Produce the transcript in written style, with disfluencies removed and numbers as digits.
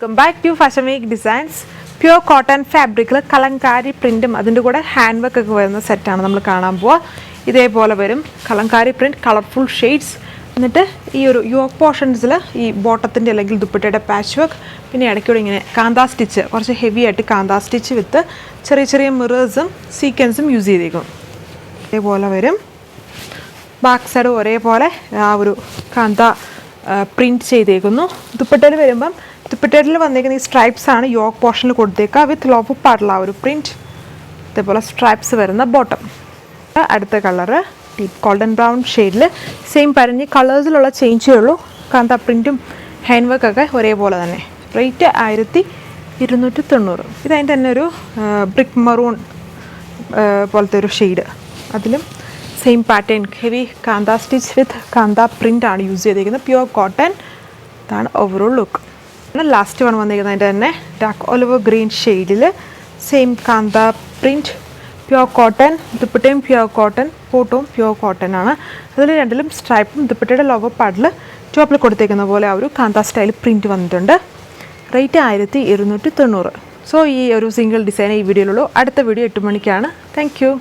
Welcome back to Fashion Week Designs. Pure cotton fabric Kalamkari പ്രിന്റും അതിൻ്റെ കൂടെ hand work ഒക്കെ വരുന്ന സെറ്റാണ് നമ്മൾ കാണാൻ പോവുക. ഇതേപോലെ വരും കലങ്കാരി പ്രിന്റ്, കളർഫുൾ ഷെയ്ഡ്സ്. എന്നിട്ട് ഈ ഒരു യോക്ക് പോർഷൻസിൽ ഈ ബോട്ടത്തിൻ്റെ അല്ലെങ്കിൽ ദുപ്പട്ടയുടെ പാച്ച് വർക്ക്, പിന്നെ ഇടയ്ക്കൂടെ ഇങ്ങനെ കാന്താ സ്റ്റിച്ച്, കുറച്ച് ഹെവി ആയിട്ട് കാന്താ സ്റ്റിച്ച് വിത്ത് ചെറിയ ചെറിയ മിറേഴ്സും സീക്വൻസും യൂസ് ചെയ്തേക്കും. ഇതേപോലെ വരും. ബാക്ക് സൈഡ് ഒരേപോലെ ആ ഒരു കാന്താ പ്രിൻറ്റ് ചെയ്തേക്കുന്നു. ദുപ്പട്ടയിൽ വരുമ്പം ദുപ്പട്ടയിൽ വന്നേക്കുന്ന ഈ സ്ട്രൈപ്സ് ആണ് യോക്ക് പോർഷനിൽ കൊടുത്തേക്കുക വിത്ത് ലോഫ് പാടുള്ള ആ ഒരു പ്രിൻറ്റ്. ഇതേപോലെ സ്ട്രൈപ്സ് വരുന്ന ബോട്ടം. അടുത്ത കളറ് ഡീപ്പ് ഗോൾഡൻ ബ്രൗൺ ഷെയ്ഡിൽ സെയിം പറഞ്ഞ് കളേഴ്സിലുള്ള ചേഞ്ചേ ഉള്ളൂ. കാന്താ പ്രിൻറ്റും ഹാൻഡ് വർക്കൊക്കെ ഒരേപോലെ തന്നെ. റേറ്റ് 1290. ഇതതിൻ്റെ തന്നെ ഒരു ബ്രിക്ക് മറൂൺ പോലത്തെ ഒരു ഷെയ്ഡ്. അതിലും same pattern heavy kantha stitch with kantha print ആണ് യൂസ് ചെയ്തിരിക്കുന്നത്. Pure cotton. ഇതാണ് ഓവറോൾ ലുക്ക്. ലാസ്റ്റ് വൺ വന്നിരിക്കുന്നത് അതിൻ്റെ തന്നെ ഡാർക്ക് ഒലിവ് ഗ്രീൻ ഷെയ്ഡിൽ same kantha print, pure cotton. ദുപ്പട്ടയും പ്യുവർ കോട്ടൺ, ഫോട്ടോവും പ്യുവർ കോട്ടൺ ആണ്. അതിൽ രണ്ടിലും സ്ട്രൈപ്പും ദുപ്പട്ടയുടെ ലോവർ പാർട്ടിൽ ടോപ്പിൽ കൊടുത്തേക്കുന്ന പോലെ ആ ഒരു കാന്താ സ്റ്റൈൽ പ്രിൻറ്റ് വന്നിട്ടുണ്ട്. റേറ്റ് 1290. സോ ഈ ഒരു സിംഗിൾ ഡിസൈൻ ഈ വീഡിയോയിലുള്ളൂ. അടുത്ത വീഡിയോ 8 മണിക്കാണ്. Thank you.